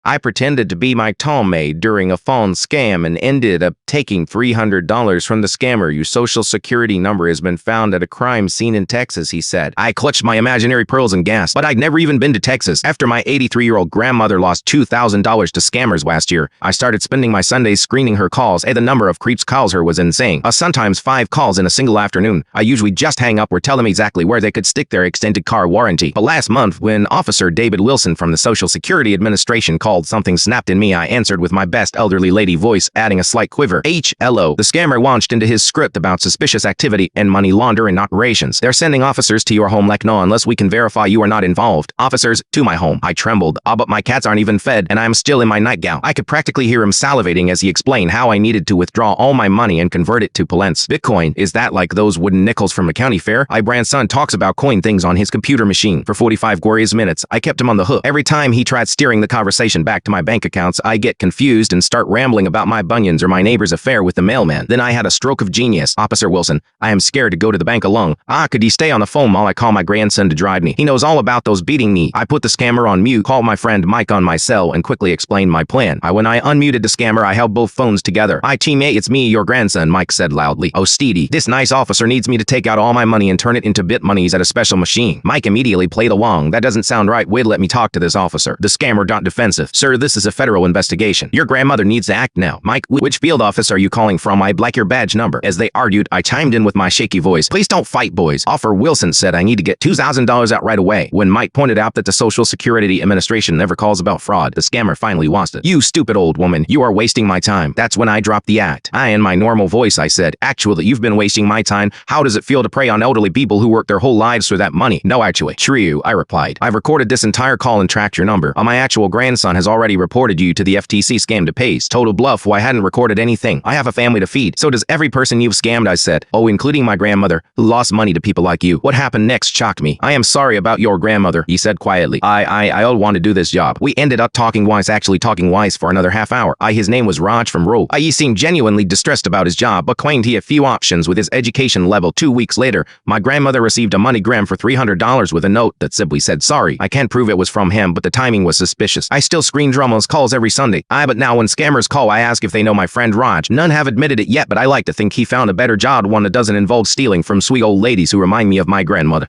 I pretended to be my tollmate during a phone scam and ended up taking $300 from the scammer. Your social security number has been found at a crime scene in Texas, he said. I clutched my imaginary pearls and gasped, but I'd never even been to Texas. After my 83-year-old grandmother lost $2,000 to scammers last year, I started spending my Sundays screening her calls, and the number of creeps calls her was insane. Sometimes 5 calls in a single afternoon. I usually just hang up or tell them exactly where they could stick their extended car warranty. But last month, when Officer David Wilson from the Social Security Administration called, something snapped in me. I answered with my best elderly lady voice, adding a slight quiver. Hello. The scammer launched into his script about suspicious activity and money laundering operations. They're sending officers to your home like no, unless we can verify you are not involved. Officers, to my home. I trembled. But my cats aren't even fed, and I'm still in my nightgown. I could practically hear him salivating as he explained how I needed to withdraw all my money and convert it to Polence. Bitcoin, is that like those wooden nickels from the county fair? My grandson talks about coin things on his computer machine. For 45 glorious minutes, I kept him on the hook. Every time he tried steering the conversation back to my bank accounts, I get confused and start rambling about my bunions or my neighbor's affair with the mailman. Then I had a stroke of genius. Officer Wilson, I am scared to go to the bank alone. Could he stay on the phone while I call my grandson to drive me? He knows all about those beating me. I put the scammer on mute, called my friend Mike on my cell, and quickly explained my plan. When I unmuted the scammer, I held both phones together. Teammate, it's me, your grandson, Mike said loudly. Oh, Steedy, this nice officer needs me to take out all my money and turn it into bit monies at a special machine. Mike immediately played along. That doesn't sound right. Wait, let me talk to this officer. The scammer got defensive. Sir, this is a federal investigation. Your grandmother needs to act now. Mike, which field office are you calling from? I'd like your badge number. As they argued, I chimed in with my shaky voice. Please don't fight, boys. Officer Wilson said I need to get $2,000 out right away. When Mike pointed out that the Social Security Administration never calls about fraud, the scammer finally lost it. You stupid old woman, you are wasting my time. That's when I dropped the act. In my normal voice, I said, actually, you've been wasting my time. How does it feel to prey on elderly people who work their whole lives for that money? No, actually. True, I replied. I've recorded this entire call and tracked your number. My actual grandson has already reported you to the FTC scam to pays. Total bluff. Why hadn't recorded anything? I have a family to feed. So does every person you've scammed, I said. Oh, including my grandmother, who lost money to people like you. What happened next shocked me. I am sorry about your grandmother, he said quietly. I all want to do this job. We ended up talking wise for another half hour. His name was Raj from Ro. He seemed genuinely distressed about his job, but claimed he had few options with his education level. 2 weeks later, my grandmother received a MoneyGram for $300 with a note that simply said, sorry. I can't prove it was from him, but the timing was suspicious. I still screen Drummo's calls every Sunday. But now when scammers call, I ask if they know my friend Raj. None have admitted it yet, but I like to think he found a better job, one that doesn't involve stealing from sweet old ladies who remind me of my grandmother.